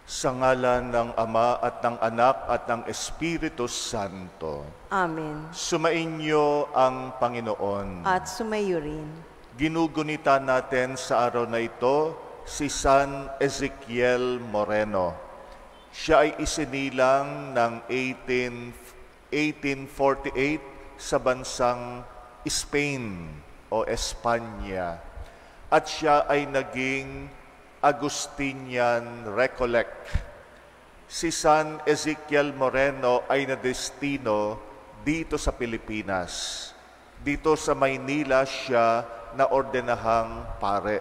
Sa ngalan ng Ama at ng Anak at ng Espiritu Santo. Amen. Sumainyo ang Panginoon. At sumayo rin. Ginugunita natin sa araw na ito si San Ezequiel Moreno. Siya ay isinilang ng 1848 sa bansang Spain o Espanya. At siya ay naging Agustinian Recollect. Si San Ezequiel Moreno ay nadestino dito sa Pilipinas. Dito sa Maynila siya naordinahang pare.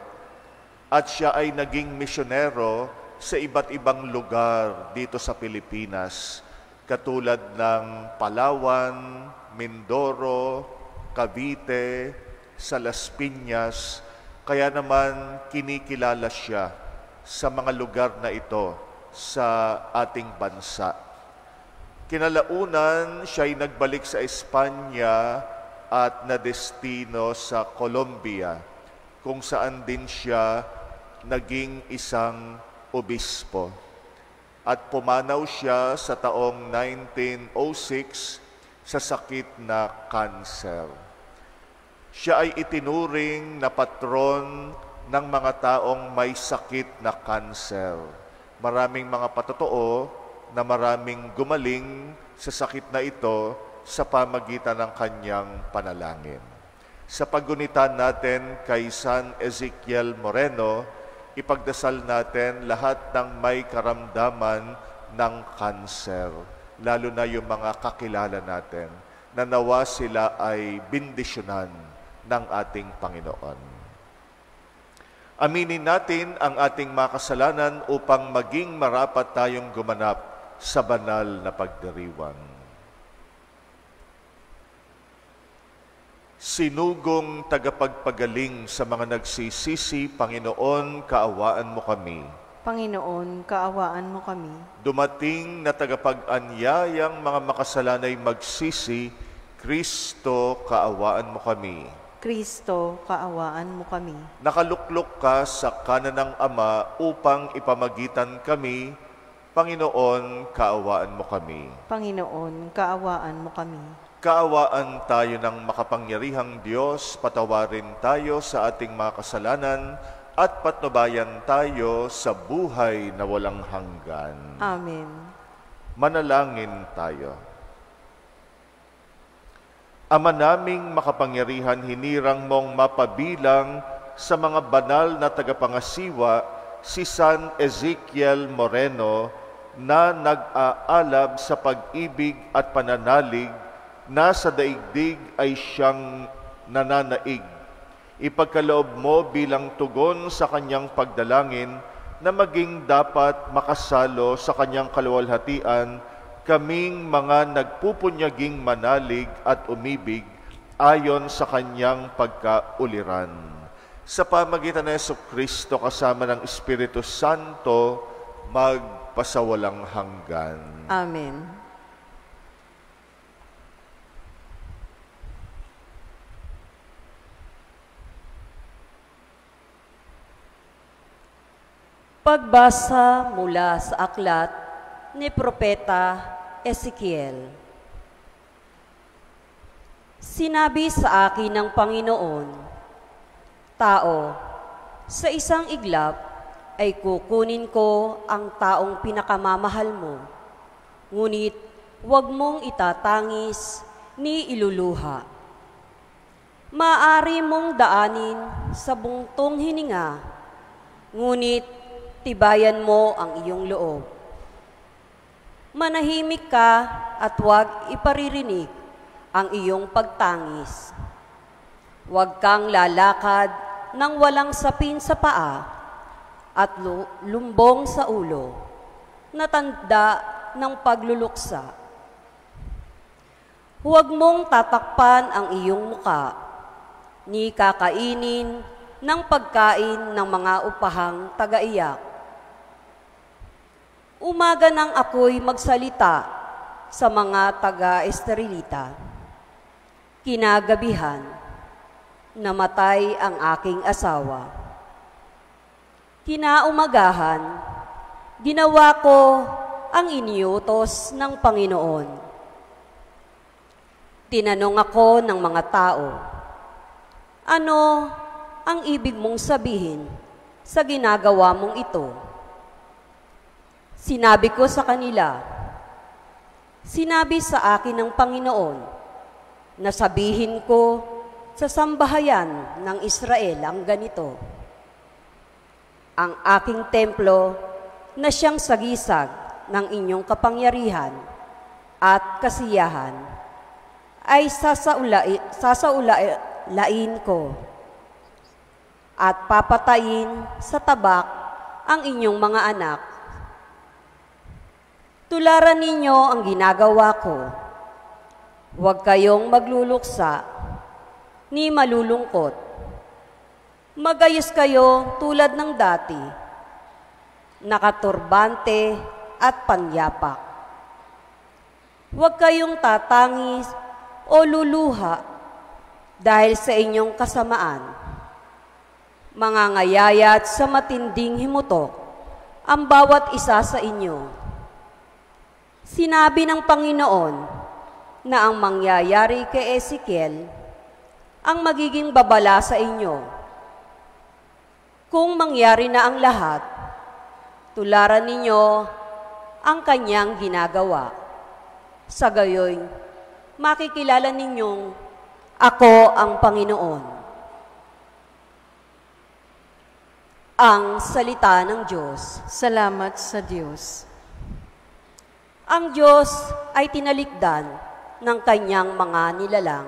At siya ay naging misyonero sa iba't ibang lugar dito sa Pilipinas, katulad ng Palawan, Mindoro, Cavite, sa Las Piñas. Kaya naman kinikilala siya sa mga lugar na ito sa ating bansa. Kinalaunan, siya ay nagbalik sa Espanya at nadestino sa Colombia, kung saan din siya naging isang obispo. At pumanaw siya sa taong 1906 sa sakit na kanser. Siya ay itinuring na patron ng mga taong may sakit na kanser. Maraming mga patotoo na maraming gumaling sa sakit na ito sa pamagitan ng kanyang panalangin. Sa paggunita natin kay San Ezequiel Moreno, ipagdasal natin lahat ng may karamdaman ng kanser, lalo na yung mga kakilala natin, na nawa sila ay bindisyonan ng ating Panginoon. Aminin natin ang ating mga kasalanan upang maging marapat tayong gumanap sa banal na pagdiriwang. Sinugong tagapagpagaling sa mga nagsisisi, Panginoon, kaawaan mo kami. Panginoon, kaawaan mo kami. Dumating na tagapag-anyayang mga makasalanay magsisi, Kristo, kaawaan mo kami. Kristo, kaawaan mo kami. Nakaluklok ka sa kanan ng Ama upang ipamagitan kami, Panginoon, kaawaan mo kami. Panginoon, kaawaan mo kami. Kaawaan tayo ng makapangyarihang Diyos, patawarin tayo sa ating mga kasalanan at patnubayan tayo sa buhay na walang hanggan. Amen. Manalangin tayo. Ama naming makapangyarihan, hinirang mong mapabilang sa mga banal na tagapangasiwa si San Ezequiel Moreno na nag-aalab sa pag-ibig at pananalig na sa daigdig ay siyang nananaig. Ipagkaloob mo bilang tugon sa kanyang pagdalangin na maging dapat makasalo sa kanyang kaluwalhatian kaming mga nagpupunyaging manalig at umibig ayon sa kanyang pagkauliran. Sa pamagitan ng Jesucristo kasama ng Espiritu Santo, magpasawalang hanggan. Amen. Pagbasa mula sa aklat ni Propeta Ezequiel. Sinabi sa akin ng Panginoon, Tao, sa isang iglap ay kukunin ko ang taong pinakamamahal mo, ngunit huwag mong itatangis ni iluluha. Maaari mong daanin sa bungtong hininga, ngunit tibayan mo ang iyong loob. Manahimik ka at huwag iparirinig ang iyong pagtangis. Huwag kang lalakad ng walang sapin sa paa at lumbong sa ulo, na tanda ng pagluluksa. Huwag mong tatakpan ang iyong muka, ni kakainin ng pagkain ng mga upahang tagaiyak. Umaga nang ako'y magsalita sa mga taga-Esterilita. Kinagabihan, namatay ang aking asawa. Kinaumagahan, ginawa ko ang iniutos ng Panginoon. Tinanong ako ng mga tao, ano ang ibig mong sabihin sa ginagawa mong ito? Sinabi ko sa kanila, sinabi sa akin ng Panginoon na sabihin ko sa sambahayan ng Israel ang ganito, ang aking templo na siyang sagisag ng inyong kapangyarihan at kasiyahan ay sasaulain ko at papatayin sa tabak ang inyong mga anak. Tularan ninyo ang ginagawa ko. Huwag kayong magluluksa ni malulungkot. Magayos kayo tulad ng dati, nakaturbante at panyapak. Huwag kayong tatangis o luluha dahil sa inyong kasamaan. Mangangayayat sa matinding himutok ang bawat isa sa inyo. Sinabi ng Panginoon na ang mangyayari kay Ezekiel ang magiging babala sa inyo. Kung mangyari na ang lahat, tularan ninyo ang kanyang ginagawa. Sa gayoy, makikilala ninyong ako ang Panginoon. Ang salita ng Diyos. Salamat sa Diyos. Ang Diyos ay tinalikdan ng kanyang mga nilalang.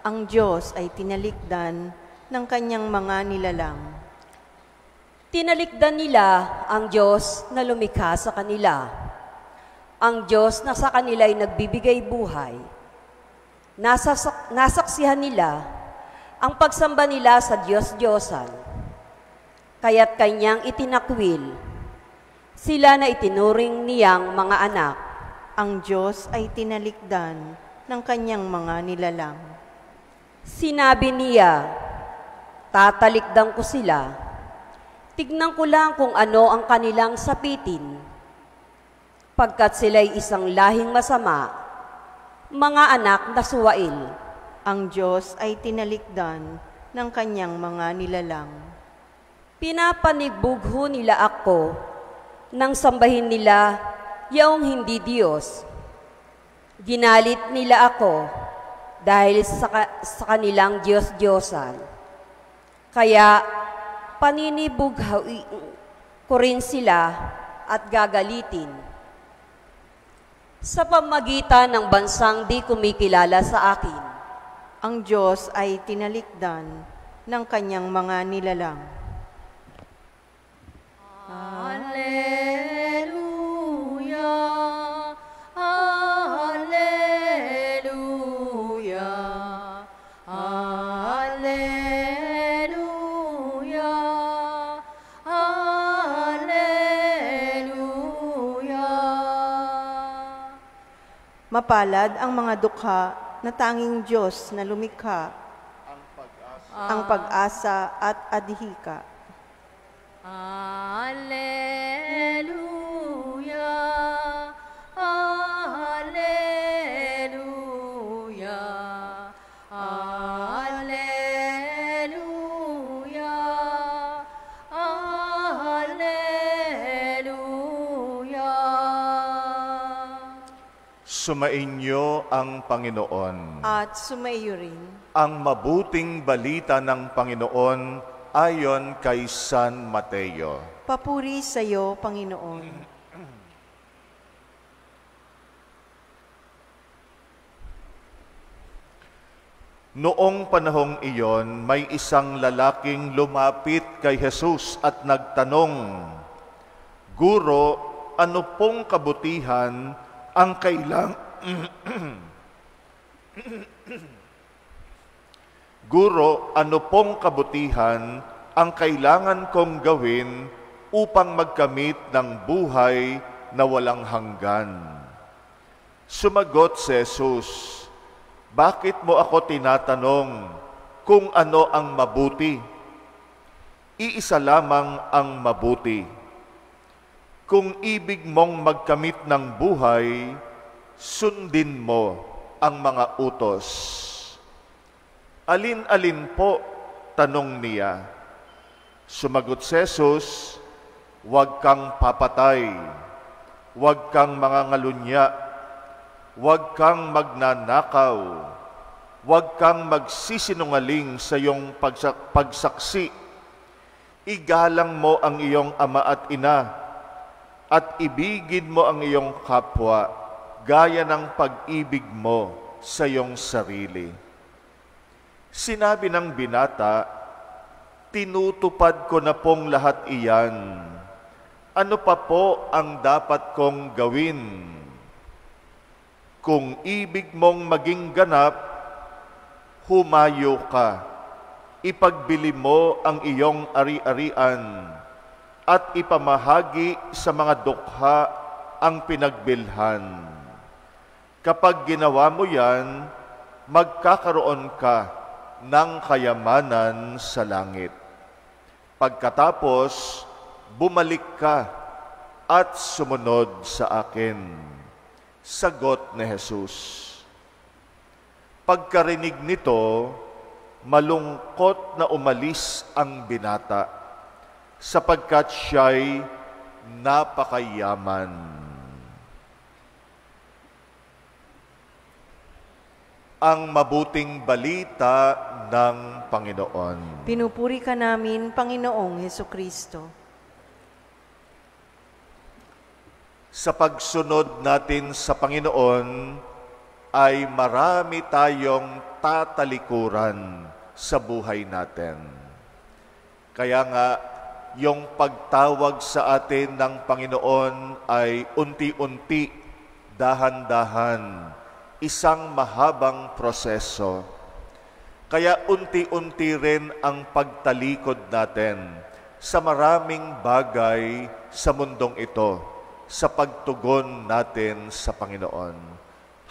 Ang Diyos ay tinalikdan ng kanyang mga nilalang. Tinalikdan nila ang Diyos na lumikha sa kanila. Ang Diyos na sa kanila ay nagbibigay buhay. Nasaksihan nila ang pagsamba nila sa Diyos-Diyosan. Kaya't kanyang itinakwil. Sila na itinuring niyang mga anak. Ang Diyos ay tinalikdan ng kanyang mga nilalang. Sinabi niya, tatalikdan ko sila. Tignan ko lang kung ano ang kanilang sapitin. Pagkat sila'y isang lahing masama, mga anak na suwail. Ang Diyos ay tinalikdan ng kanyang mga nilalang. Pinapanigbugho nila ako nang sambahin nila yaong hindi Diyos. Ginalit nila ako dahil sa kanilang Diyos-Diyosan. Kaya paninibughaw ko rin sila at gagalitin. Sa pamagitan ng bansang di kumikilala sa akin, ang Diyos ay tinalikdan ng kanyang mga nilalang. Alleluia, alleluia, alleluia, alleluia. Mapalad ang mga dukha na tanging Diyos na lumikha, ang pag-asa at adhika. Alleluia, alleluia, alleluia, alleluia. Sumainyo ang Panginoon. At sumaiyo rin Ang mabuting balita ng Panginoon ayon kay San Mateo. papuri sa iyo, Panginoon. Noong panahong iyon, may isang lalaking lumapit kay Jesus at nagtanong, Guro, ano pong kabutihan ang Guro, ano pong kabutihan ang kailangan kong gawin upang magkamit ng buhay na walang hanggan? Sumagot si Jesus, bakit mo ako tinatanong kung ano ang mabuti? Iisa lamang ang mabuti. Kung ibig mong magkamit ng buhay, sundin mo ang mga utos. Alin-alin po? Tanong niya. Sumagot si Jesus, huwag kang papatay, huwag kang mangangalunya, huwag kang magnanakaw, huwag kang magsisinungaling sa iyong pagsaksi. Igalang mo ang iyong ama at ina, at ibigin mo ang iyong kapwa, gaya ng pag-ibig mo sa iyong sarili. Sinabi ng binata, tinutupad ko na pong lahat iyan. Ano pa po ang dapat kong gawin? Kung ibig mong maging ganap, humayo ka. Ipagbili mo ang iyong ari-arian at ipamahagi sa mga dukha ang pinagbilhan. Kapag ginawa mo yan, magkakaroon ka ng kayamanan sa langit. Pagkatapos, bumalik ka at sumunod sa akin. Sagot ni Jesus. Pagkarinig nito, malungkot na umalis ang binata, sapagkat siya'y napakayaman. Ang mabuting balita ng Panginoon. Pinupuri ka namin, Panginoong Hesukristo. Sa pagsunod natin sa Panginoon, ay marami tayong tatalikuran sa buhay natin. Kaya nga, yung pagtawag sa atin ng Panginoon ay unti-unti, dahan-dahan, isang mahabang proseso. Kaya unti-unti rin ang pagtalikod natin sa maraming bagay sa mundong ito, sa pagtugon natin sa Panginoon.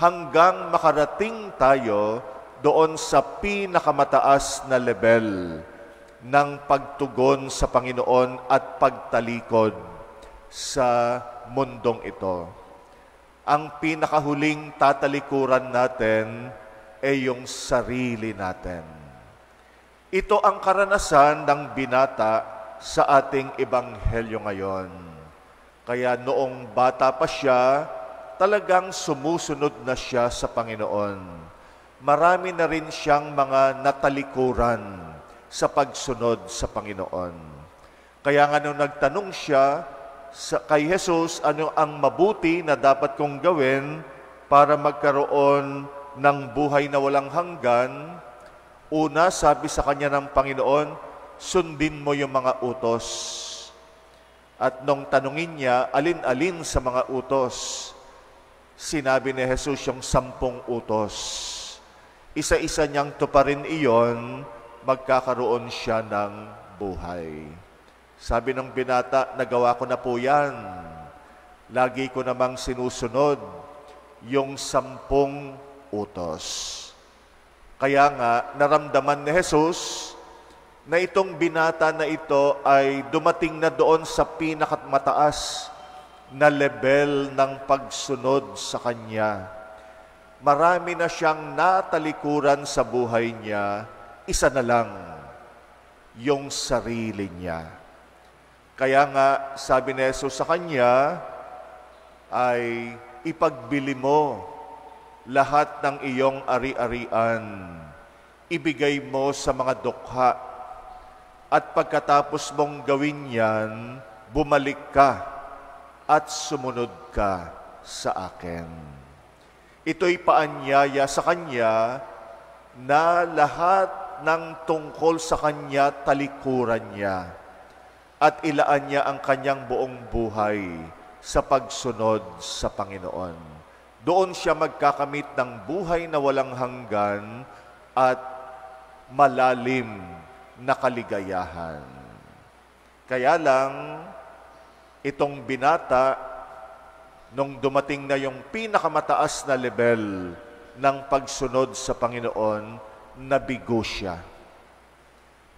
Hanggang makarating tayo doon sa pinakamataas na level ng pagtugon sa Panginoon at pagtalikod sa mundong ito. Ang pinakahuling tatalikuran natin ay yung sarili natin. Ito ang karanasan ng binata sa ating ebanghelyo ngayon. Kaya noong bata pa siya, talagang sumusunod na siya sa Panginoon. Marami na rin siyang mga natalikuran sa pagsunod sa Panginoon. Kaya nga nung nagtanong siya kay Jesus, ano ang mabuti na dapat kong gawin para magkaroon ng buhay na walang hanggan, una, sabi sa kanya ng Panginoon, sundin mo yung mga utos. At nung tanungin niya, alin-alin sa mga utos, sinabi ni Jesus yung 10 utos. Isa-isa niyang tuparin iyon, magkakaroon siya ng buhay. Sabi ng binata, nagawa ko na po yan. Lagi ko namang sinusunod yung 10 utos. Kaya nga, naramdaman ni Jesus na itong binata na ito ay dumating na doon sa pinakamataas na level ng pagsunod sa Kanya. Marami na siyang natalikuran sa buhay niya, isa na lang, yung sarili niya. Kaya nga, sabi ni Jesus sa kanya, ay ipagbili mo lahat ng iyong ari-arian, ibigay mo sa mga dukha, at pagkatapos mong gawin yan, bumalik ka at sumunod ka sa akin. Ito'y paanyaya sa kanya na lahat ng tungkol sa kanya, talikuran niya at ilaan niya ang kanyang buong buhay sa pagsunod sa Panginoon. Doon siya magkakamit ng buhay na walang hanggan at malalim na kaligayahan. Kaya lang, itong binata, nung dumating na yung pinakamataas na level ng pagsunod sa Panginoon, nabigo siya.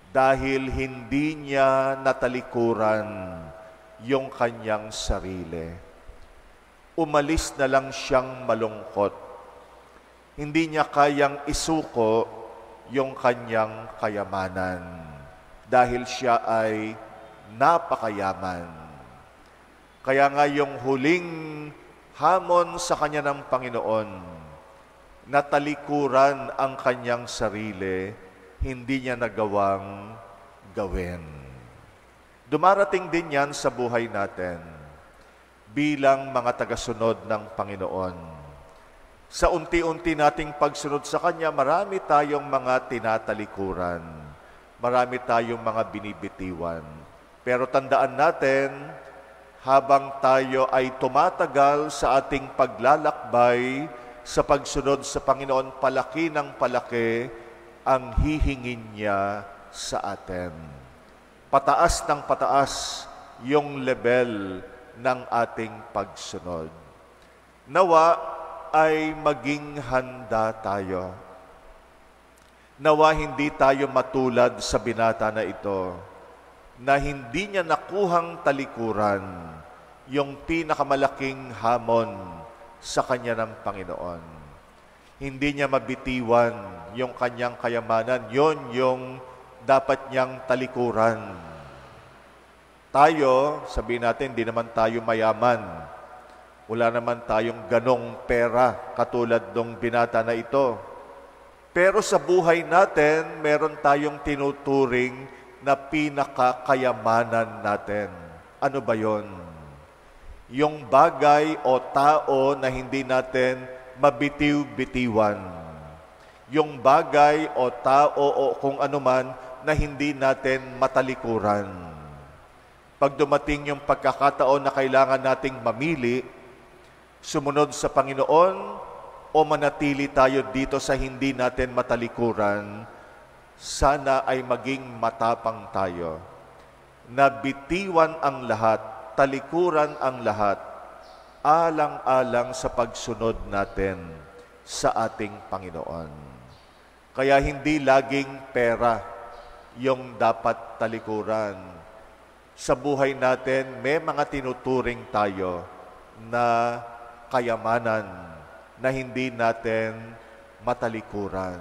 Dahil hindi niya natalikuran yung kanyang sarili. Umalis na lang siyang malungkot. Hindi niya kayang isuko yung kanyang kayamanan dahil siya ay napakayaman. Kaya nga yung huling hamon sa kanya ng Panginoon, natalikuran ang kanyang sarili, hindi niya nagawang gawin. Dumarating din yan sa buhay natin bilang mga tagasunod ng Panginoon. Sa unti-unti nating pagsunod sa Kanya, marami tayong mga tinatalikuran. Marami tayong mga binibitiwan. Pero tandaan natin, habang tayo ay tumatagal sa ating paglalakbay sa pagsunod sa Panginoon, palaki ng palaki ang hihingin niya sa atin. Pataas ng pataas yung level ng ating pagsunod. Nawa ay maging handa tayo. Nawa hindi tayo matulad sa binata na ito, na hindi niya nakuhang talikuran yung pinakamalaking hamon sa kanya ng Panginoon. Hindi niya mabitiwan yung kanyang kayamanan. Yon yung dapat niyang talikuran. Tayo, sabihin natin, hindi naman tayo mayaman. Wala naman tayong ganong pera katulad ng binata na ito. Pero sa buhay natin, meron tayong tinuturing na pinakakayamanan natin. Ano ba yon? Yung bagay o tao na hindi natin mabitiw-bitiwan. Yung bagay o tao o kung anuman na hindi natin matalikuran. Pag dumating yung pagkakataon na kailangan nating mamili, sumunod sa Panginoon o manatili tayo dito sa hindi natin matalikuran, sana ay maging matapang tayo. Nabitiwan ang lahat, talikuran ang lahat, alang-alang sa pagsunod natin sa ating Panginoon. Kaya hindi laging pera yung dapat talikuran. Sa buhay natin, may mga tinuturing tayo na kayamanan na hindi natin matalikuran.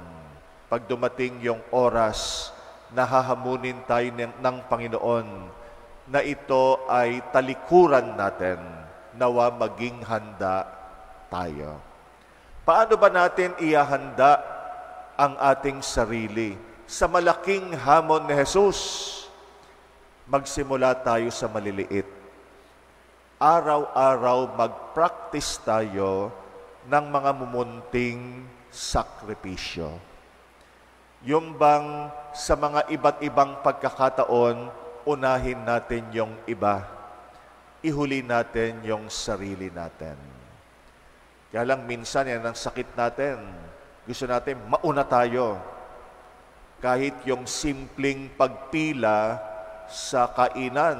Pag dumating yung oras na hahamunin tayo ng Panginoon, na ito ay talikuran natin, nawa maging handa tayo. Paano ba natin ihahanda ang ating sarili sa malaking hamon ni Jesus? Magsimula tayo sa maliliit. Araw-araw mag-practice tayo ng mga mumunting sakripisyo. Yung bang sa mga iba't ibang pagkakataon, unahin natin yung iba. Ihuli natin yung sarili natin. Kaya lang minsan yan ang sakit natin. Gusto natin mauna tayo. Kahit yung simpleng pagpila sa kainan,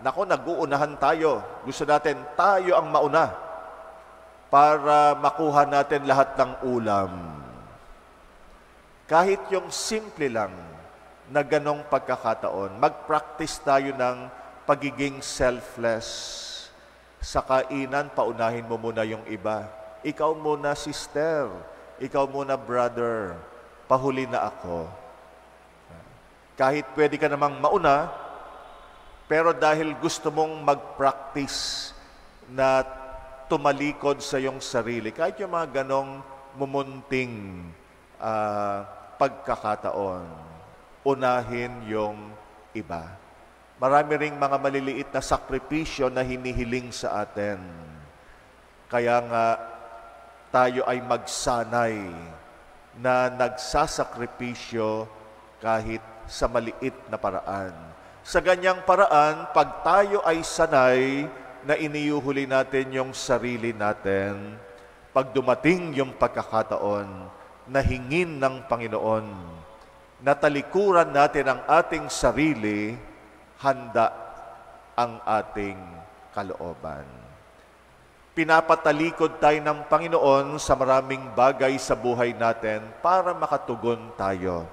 nako, nag-uunahan tayo. Gusto natin tayo ang mauna para makuha natin lahat ng ulam. Kahit yung simple lang na ganong pagkakataon, mag-practice tayo ng pagiging selfless. Sa kainan, paunahin mo muna yung iba. Ikaw muna, sister. Ikaw muna, brother. Pahuli na ako. Kahit pwede ka namang mauna, pero dahil gusto mong mag-practice na tumalikod sa iyong sarili, kahit yung mga ganong mumunting pagkakataon, unahin yung iba. Marami ring mga maliliit na sakripisyo na hinihiling sa atin. Kaya nga, tayo ay magsanay na nagsasakripisyo kahit sa maliit na paraan. Sa ganyang paraan, pag tayo ay sanay na iniuhuli natin yung sarili natin, pag dumating yung pagkakataon na hingin ng Panginoon, natalikuran natin ang ating sarili, handa ang ating kalooban. Pinapatalikod tayo ng Panginoon sa maraming bagay sa buhay natin para makatugon tayo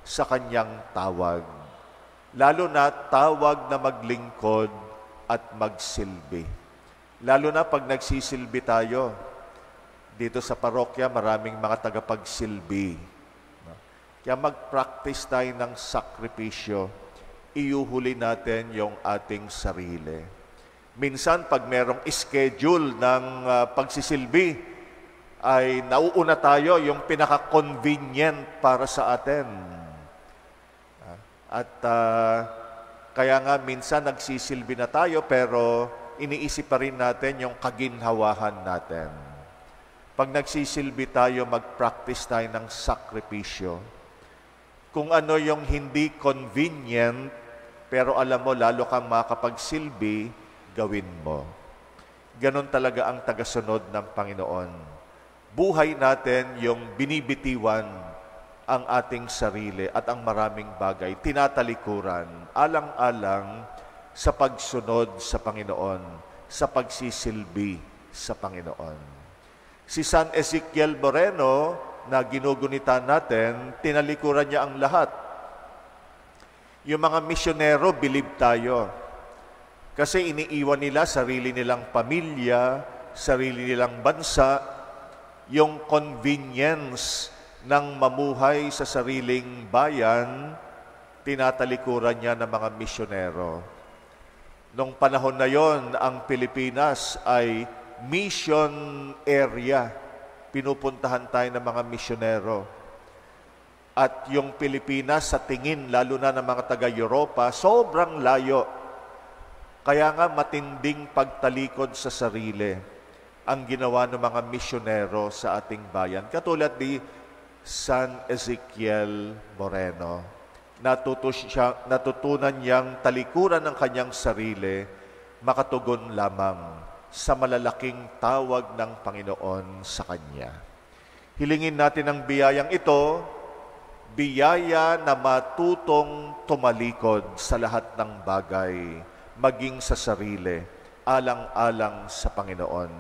sa Kanyang tawag. Lalo na tawag na maglingkod at magsilbi. Lalo na pag nagsisilbi tayo. Dito sa parokya, maraming mga tagapagsilbi. Kaya mag-practice tayo ng sakripisyo. Iuhuli natin yung ating sarili. Minsan, pag merong schedule ng pagsisilbi, ay nauuna tayo yung pinaka-convenient para sa atin. At kaya nga minsan nagsisilbi na tayo pero iniisip pa rin natin yung kaginhawahan natin. Pag nagsisilbi tayo, mag-practice tayo ng sakripisyo. Kung ano yung hindi convenient, pero alam mo, lalo kang makapagsilbi, gawin mo. Ganon talaga ang tagasunod ng Panginoon. Buhay natin yung binibitiwan ang ating sarili at ang maraming bagay, tinatalikuran, alang-alang sa pagsunod sa Panginoon, sa pagsisilbi sa Panginoon. Si San Ezekiel Moreno, na ginugunita natin, tinalikuran niya ang lahat. Yung mga misyonero, bilib tayo. Kasi iniiwan nila sarili nilang pamilya, sarili nilang bansa, yung convenience ng mamuhay sa sariling bayan, tinatalikuran niya ng mga misyonero. Nung panahon na yon, ang Pilipinas ay mission area. Pinupuntahan tayo ng mga misyonero. At yung Pilipinas sa tingin, lalo na ng mga taga-Europa, sobrang layo. Kaya nga matinding pagtalikod sa sarili ang ginawa ng mga misyonero sa ating bayan. Katulad ni San Ezekiel Moreno. Natutunan niyang talikuran ng kanyang sarili, makatugon lamang sa malalaking tawag ng Panginoon sa kanya. Hilingin natin ang biyayang ito, biyaya na matutong tumalikod sa lahat ng bagay, maging sa sarili, alang-alang sa Panginoon.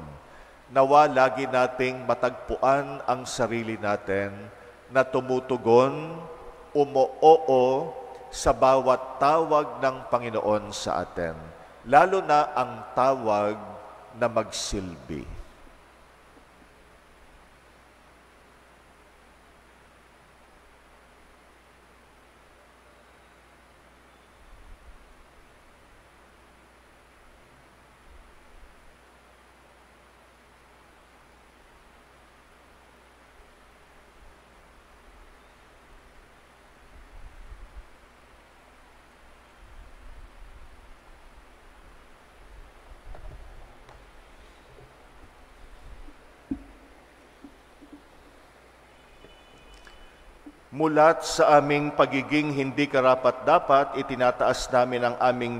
Nawa lagi nating matagpuan ang sarili natin na tumutugon, umoo sa bawat tawag ng Panginoon sa atin, lalo na ang tawag na magsilbi. Mulat sa aming pagiging hindi karapat-dapat, itinataas namin ang aming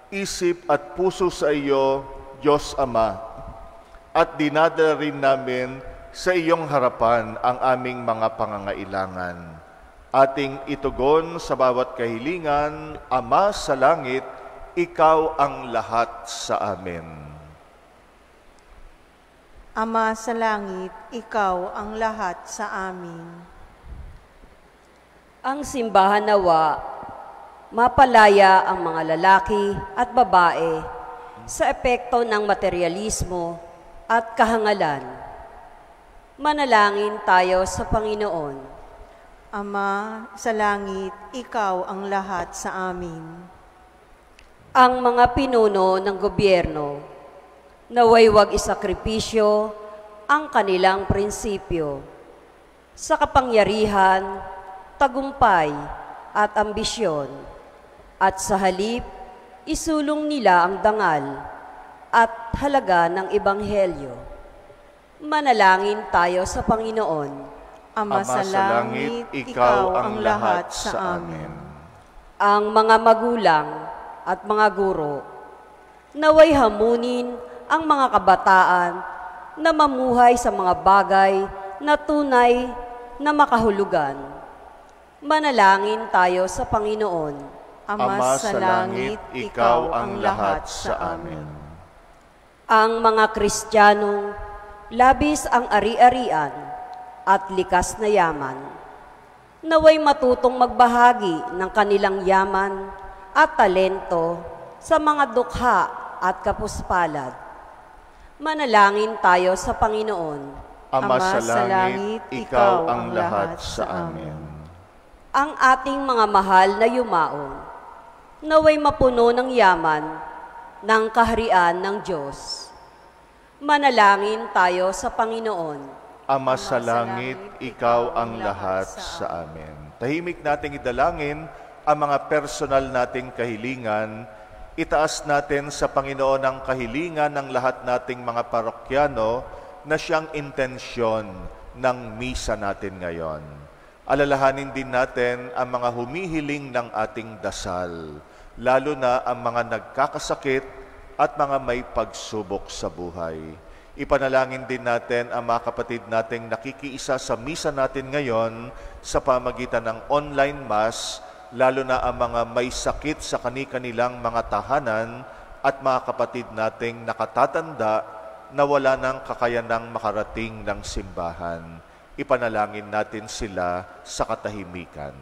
isip at puso sa iyo, Diyos Ama, at dinadala rin namin sa iyong harapan ang aming mga pangangailangan. Ating itugon sa bawat kahilingan, Ama sa langit, ikaw ang lahat sa amin. Ama sa langit, ikaw ang lahat sa amin. Ang simbahan nawa, mapalaya ang mga lalaki at babae sa epekto ng materialismo at kahangalan. Manalangin tayo sa Panginoon. Ama sa langit, ikaw ang lahat sa amin. Ang mga pinuno ng gobyerno, naway wag isakripisyo ang kanilang prinsipyo sa kapangyarihan, tagumpay at ambisyon, at sa halip, isulong nila ang dangal at halaga ng Ebanghelyo. Manalangin tayo sa Panginoon. Ama sa langit, ikaw ang lahat sa amin. Ang mga magulang at mga guro, naway hamunin ang mga kabataan na mamuhay sa mga bagay na tunay na makahulugan. Manalangin tayo sa Panginoon. Ama sa langit, ikaw ang lahat sa amin. Ang mga Kristiyanong labis ang ari-arian at likas na yaman, naway matutong magbahagi ng kanilang yaman at talento sa mga dukha at kapuspalad. Manalangin tayo sa Panginoon. Ama sa langit, ikaw ang lahat sa amin. Ang ating mga mahal na yumaong, naway mapuno ng yaman ng kaharian ng Diyos. Manalangin tayo sa Panginoon. Ama sa langit, ikaw ang lahat sa amin. Tahimik nating idalangin ang mga personal nating kahilingan. Itaas natin sa Panginoon ang kahilingan ng lahat nating mga parokyano na siyang intensyon ng misa natin ngayon. Alalahanin din natin ang mga humihiling ng ating dasal, lalo na ang mga nagkakasakit at mga may pagsubok sa buhay. Ipanalangin din natin ang mga kapatid nating nakikiisa sa misa natin ngayon sa pamagitan ng online mass, lalo na ang mga may sakit sa kani-kanilang mga tahanan at mga kapatid nating nakatatanda na wala ng kakayanang makarating ng simbahan. Ipanalangin natin sila sa katahimikan.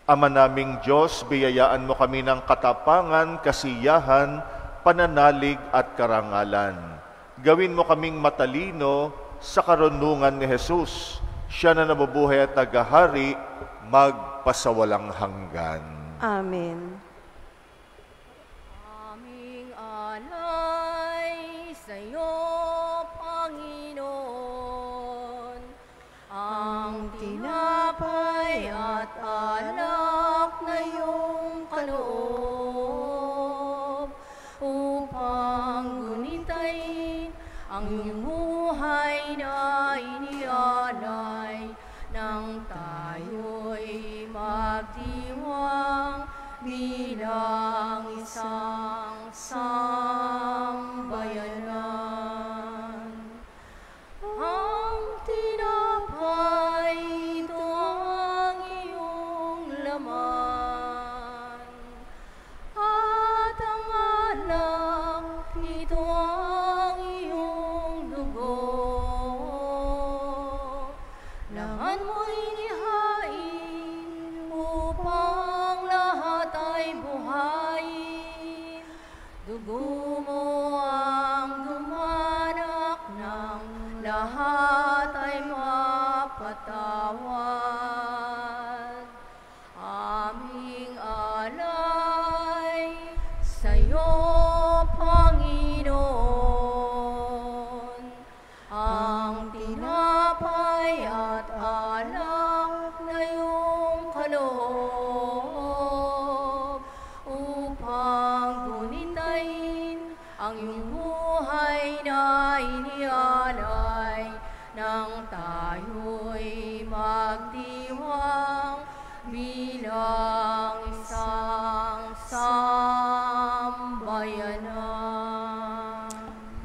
Ama naming Diyos, biyayaan mo kami ng katapangan, kasiyahan, pananalig at karangalan. Gawin mo kaming matalino sa karunungan ni Jesus, siya na nabubuhay at naghahari, magpasawalang hanggan. Amen. Aming alay sa'yo, Panginoon, ang tinapay at alak na iyong kaloob, upang gunitain ang iyong buhay na inialay, nang tayo'y magdiwang bilang isang sambayanan. Ang tinapay, ito ang iyong laman, at ang alak, ito ang iyong dugo. Lahat mo'y inihain upang lahat ay buhayin. Dugo mo ang dumanak ng lahat ay mapatawad. Aming alay sa'yo, Panginoon, ang tinapay at alak na iyong kaloob, upang gunitain ang iyong buhay na inialay, nang tayo'y magdiwang bilang isang sambayanan.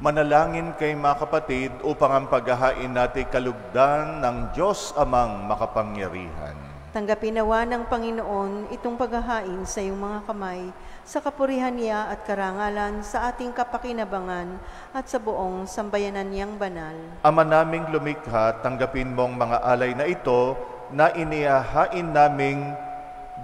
Manalangin kay mga kapatid upang ang paghahain natin kalugdan ng Diyos Amang makapangyarihan. Tanggapin nawa ng Panginoon itong paghahain sa iyong mga kamay, sa kapurihan niya at karangalan, sa ating kapakinabangan at sa buong sambayanan niyang banal. Ama naming lumikha, tanggapin mong mga alay na ito na inihahain naming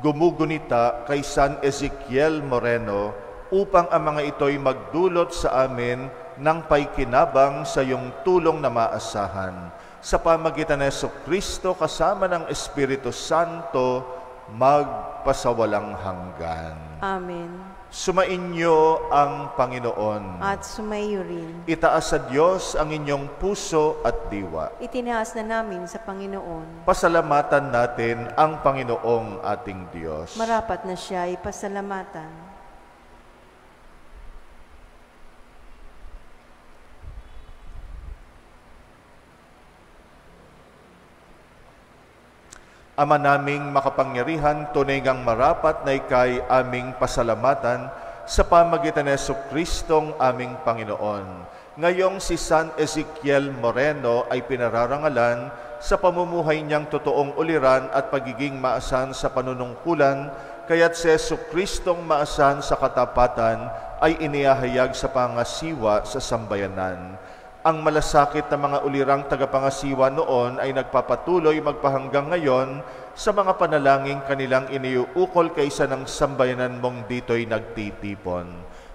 gumugunita kay San Ezekiel Moreno, upang ang mga ito'y magdulot sa amin ng paikinabang sa iyong tulong na maasahan. Sa pamagitan ng Jesucristo kasama ng Espiritu Santo, magpasawalang hanggan. Amen. Sumainyo ang Panginoon. At sumayo rin. Itaas sa Diyos ang inyong puso at diwa. Itinaas na namin sa Panginoon. Pasalamatan natin ang Panginoong ating Diyos. Marapat na siya ay pasalamatan. Ama naming makapangyarihan, tunay ngang marapat na ikay aming pasalamatan sa pamagitan ng Jesucristong aming Panginoon. Ngayong si San Ezekiel Moreno ay pinararangalan sa pamumuhay niyang totoong uliran at pagiging maasahan sa panunungkulan, kaya't si Jesucristong maasahan sa katapatan ay inihahayag sa pangasiwa sa sambayanan. Ang malasakit na mga ulirang tagapangasiwa noon ay nagpapatuloy magpahanggang ngayon sa mga panalangin kanilang iniuukol kaysa ng sambayanan mong dito'y nagtitipon.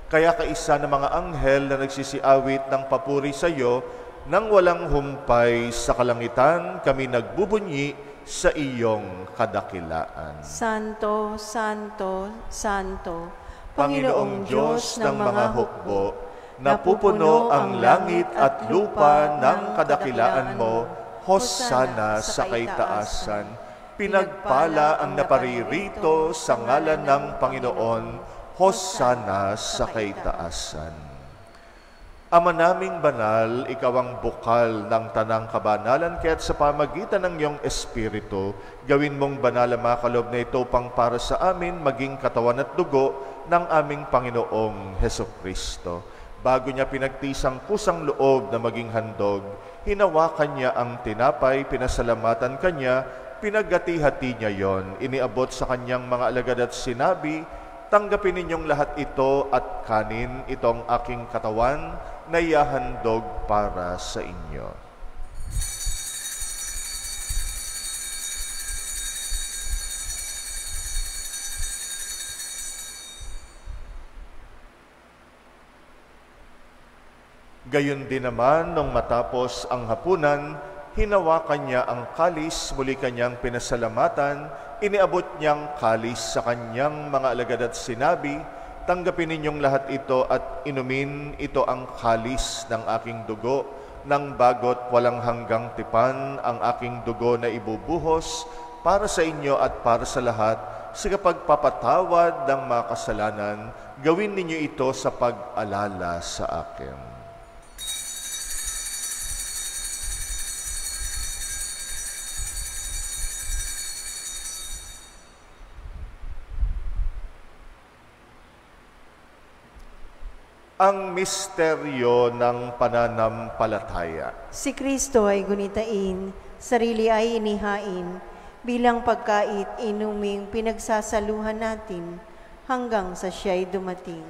Kaya kaisa ng mga anghel na nagsisiawit ng papuri sa iyo, nang walang humpay sa kalangitan, kami nagbubunyi sa iyong kadakilaan. Santo, Santo, Santo, Panginoong Diyos ng mga hukbo, napupuno ang langit at lupa ng kadakilaan mo, Hosana sa kaitaasan. Pinagpala ang naparirito sa ngalan ng Panginoon, Hosana sa kaitaasan. Ama naming banal, ikaw ang bukal ng tanang kabanalan, kaya't sa pamagitan ng iyong Espiritu, gawin mong banal ang mga kaloob na ito pang para sa amin, maging katawan at dugo ng aming Panginoong Hesukristo. Bago niya pinagtisang kusang loob na maging handog, hinawakan niya ang tinapay, pinasalamatan kanya, pinaghati-hati niya yon, iniabot sa kanyang mga alagad at sinabi, tanggapin ninyong lahat ito at kanin, itong aking katawan na ihahandog para sa inyo. Gayon din naman, nung matapos ang hapunan, hinawakan niya ang kalis, muli kanyang pinasalamatan, iniabot niyang kalis sa kanyang mga alagad at sinabi, tanggapin ninyong lahat ito at inumin, ito ang kalis ng aking dugo, ng bagot walang hanggang tipan, ang aking dugo na ibubuhos para sa inyo at para sa lahat, sa kapagpapatawad ng mga kasalanan, gawin ninyo ito sa pag-alala sa akin. Ang misteryo ng pananampalataya. Si Kristo ay gunitain, sarili ay inihain, bilang pagkait inuming pinagsasaluhan natin hanggang sa siya'y dumating.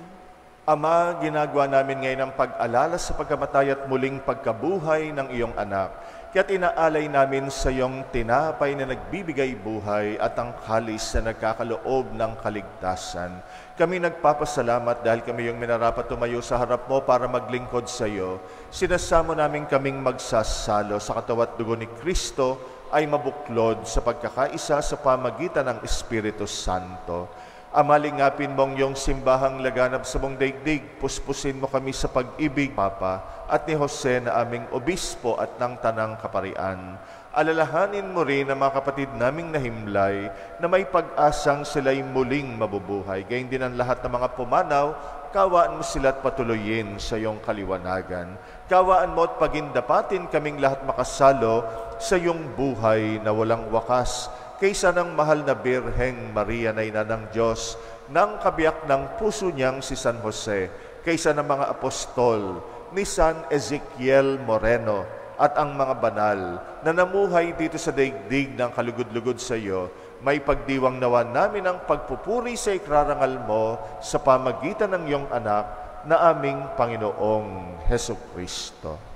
Ama, ginagawa namin ngayon ang pag-alala sa pagkamatay at muling pagkabuhay ng iyong anak. Kaya't inaalay namin sa iyong tinapay na nagbibigay buhay at ang kalis na nagkakaloob ng kaligtasan. Kami nagpapasalamat dahil kami yung minarapat tumayo sa harap mo para maglingkod sa iyo. Sinasamo namin kaming magsasalo sa katawan at dugo ni Kristo ay mabuklod sa pagkakaisa sa pamagitan ng Espiritu Santo. Amalingapin mong iyong simbahang laganap sa mong daigdig, puspusin mo kami sa pag-ibig, Papa, at ni Jose na aming obispo at ng tanang kaparian. Alalahanin mo rin ang mga kapatid naming nahimlay na may pag-asang sila'y muling mabubuhay. Gayun din ang lahat ng mga pumanaw, kawaan mo sila at patuloyin sa iyong kaliwanagan. Kawaan mo at pagindapatin kaming lahat makasalo sa iyong buhay na walang wakas, kaysa ng mahal na Birheng Maria na ina ng Diyos, ng kabiyak ng puso niyang si San Jose, kaysa ng mga apostol, ni San Ezekiel Moreno, at ang mga banal na namuhay dito sa daigdig ng kalugod-lugod sa iyo, may pagdiwang nawa namin ang pagpupuri sa ikrarangal mo sa pamagitan ng iyong anak na aming Panginoong Hesukristo.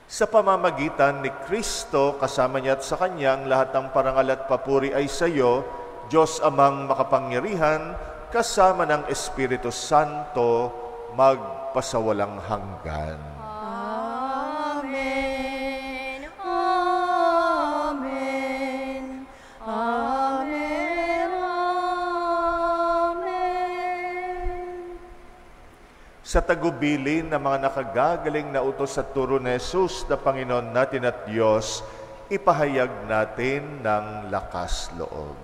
Sa pamamagitan ni Kristo, kasama niya at sa Kanyang, lahat ng parangal at papuri ay sa iyo, Diyos Amang makapangyarihan, kasama ng Espiritu Santo, magpasawalang hanggan. Amen. Amen. Amen. Amen. Sa tagubilin ng mga nakagagaling na utos at turo ni Jesus na Panginoon natin at Diyos, ipahayag natin ng lakas loob.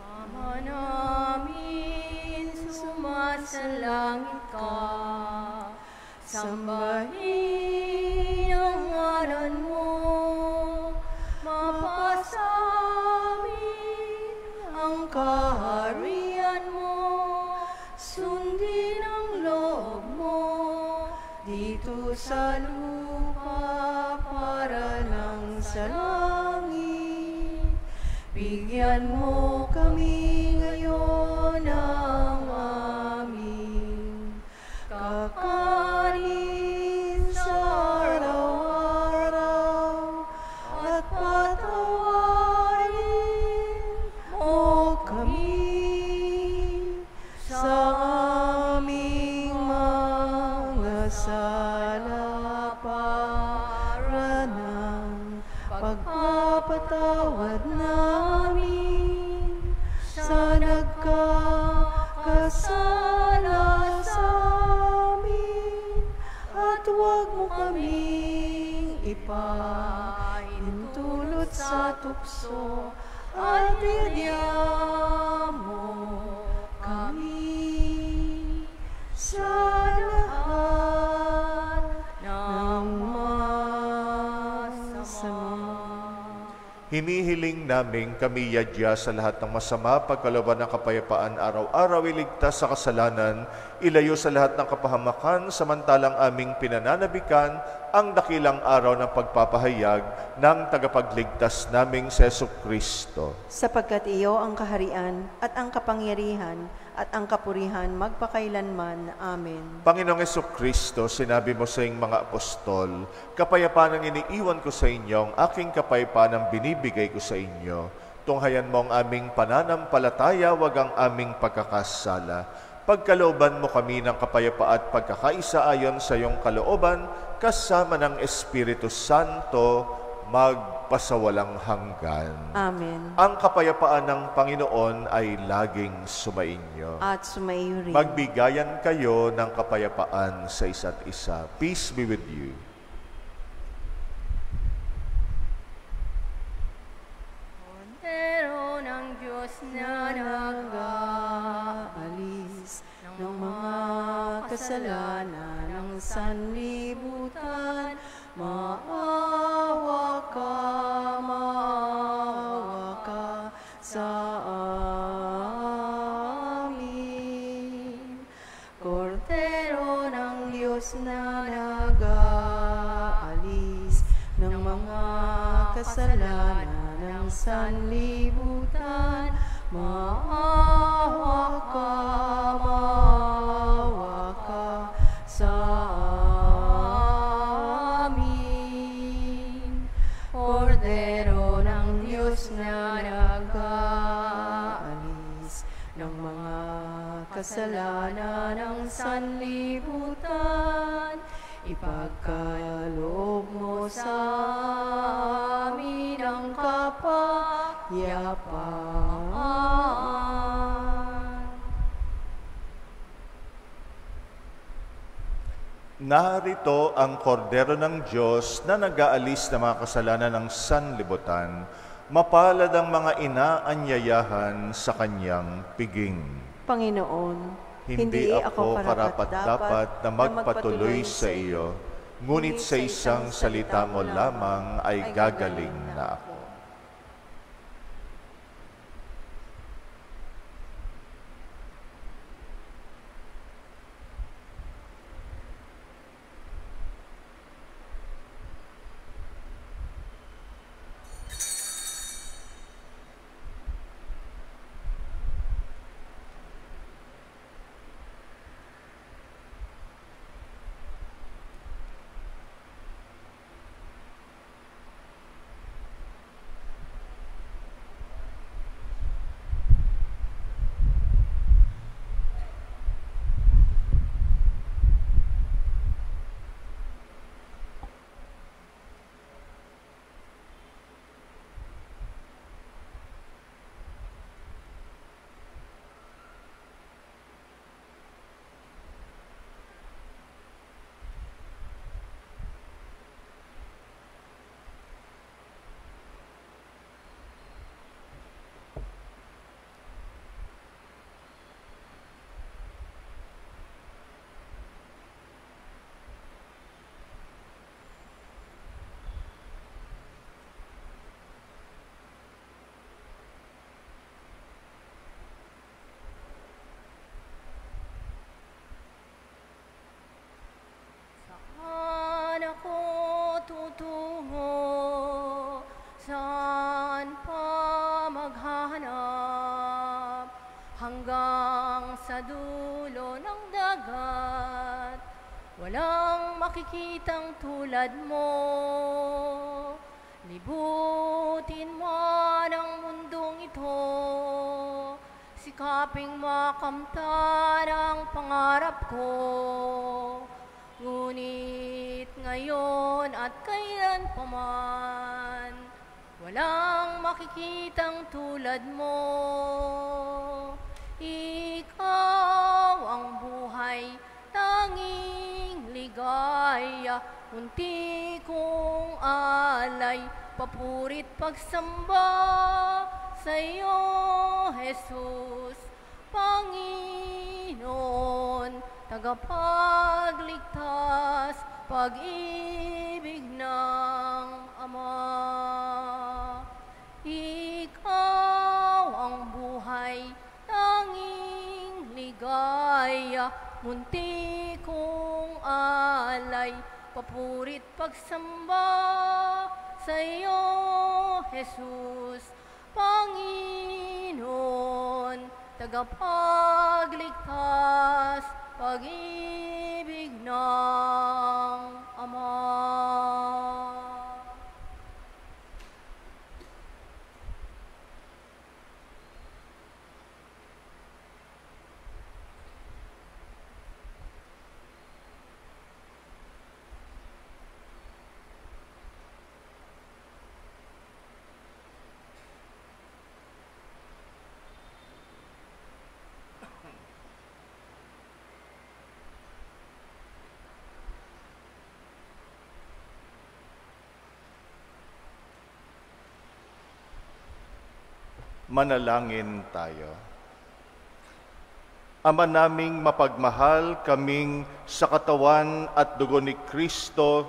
Ama namin, sumasalangit ka, sambahin ang ngalan mo, mapasamin ang kaharian mo, sundin ang loob mo, dito sa lupa para lang sa langit. Bigyan mo kami ngayon ng aming kakanin sa patawad namin sa nagkakasala sa amin, at huwag mo kaming ipahintulot sa tukso, at bigyan mo kami sa lahat ng masama. Hinihiling namin kami yadya sa lahat ng masama, pagkalooban ng kapayapaan araw-araw, iligtas sa kasalanan, ilayo sa lahat ng kapahamakan, samantalang aming pinananabikan ang dakilang araw ng pagpapahayag ng tagapagligtas naming si Jesucristo. Sapagkat iyo ang kaharian at ang kapangyarihan at ang kapurihan magpakailanman. Amen. Panginoong Jesucristo, sinabi mo sa iyong mga apostol, kapayapaan ang iniiwan ko sa inyo, ang aking kapayapaan ang binibigay ko sa inyo. Tunghayan mo ang aming pananampalataya, wag ang aming pagkakasala. Pagkalooban mo kami ng kapayapaan at pagkakaisa ayon sa iyong kalooban, kasama ng Espiritu Santo, magpasawalang hanggan. Amen. Ang kapayapaan ng Panginoon ay laging sumainyo. At sumaiyo rin. Magbigayan kayo ng kapayapaan sa isa't isa. Peace be with you. Kordero ng Diyos na nag-aalis ng mga kasalanan ng sanlibutan, maawa ka sa amin. Kordero ng Diyos na nag-aalis ng mga kasalanan ng sanlibutan, maawa ka sa amin. Kordero ng Diyos na nag-aalis ng mga kasalanan ng sanlibutan, ipagkaloob mo sa amin ang kapayapaan. Narito ang kordero ng Diyos na nag-aalis ng mga kasalanan ng sanlibutan. Mapalad ang mga inaanyayahan sa kanyang piging. Panginoon, Hindi ako karapat-dapat na magpatuloy sa iyo, ngunit sa isang salita mo lamang ay gagaling na ako. hanggang sa dulo ng dagat. Walang makikitang tulad mo. Libutin man ang mundong ito, sikaping makamtan ang pangarap ko. Ngunit ngayon at kailan paman, Walang makikitang tulad mo. Ikaw ang buhay, tanging ligaya. Munti kong alay, papurit pagsamba sa iyo, Jesus. Panginoon, tagapagligtas, pag-ibig ng Ama. Ikaw ang buhay, tanging ligaya. Munti kong alay, papurit pagsamba sa iyo, Jesus. Panginoon, tagapagligtas, pag-ibig ng Ama. Manalangin tayo. Ama naming mapagmahal, kaming sa katawan at dugo ni Kristo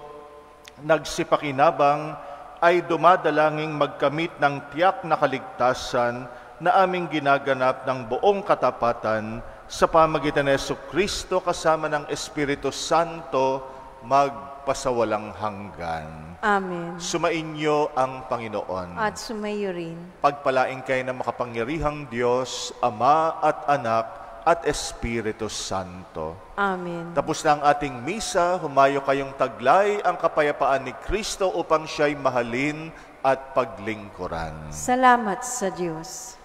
nagsipakinabang ay dumadalangin magkamit ng tiyak na kaligtasan na aming ginaganap ng buong katapatan sa pamagitan ni Jesucristo kasama ng Espiritu Santo magpasawalang hanggan. Amen. Sumainyo ang Panginoon. At sumayo rin. Pagpalain kayo ng makapangyarihang Diyos, Ama at Anak at Espiritu Santo. Amen. Tapos na ang ating misa, humayo kayong taglay ang kapayapaan ni Kristo upang siya'y mahalin at paglingkuran. Salamat sa Diyos.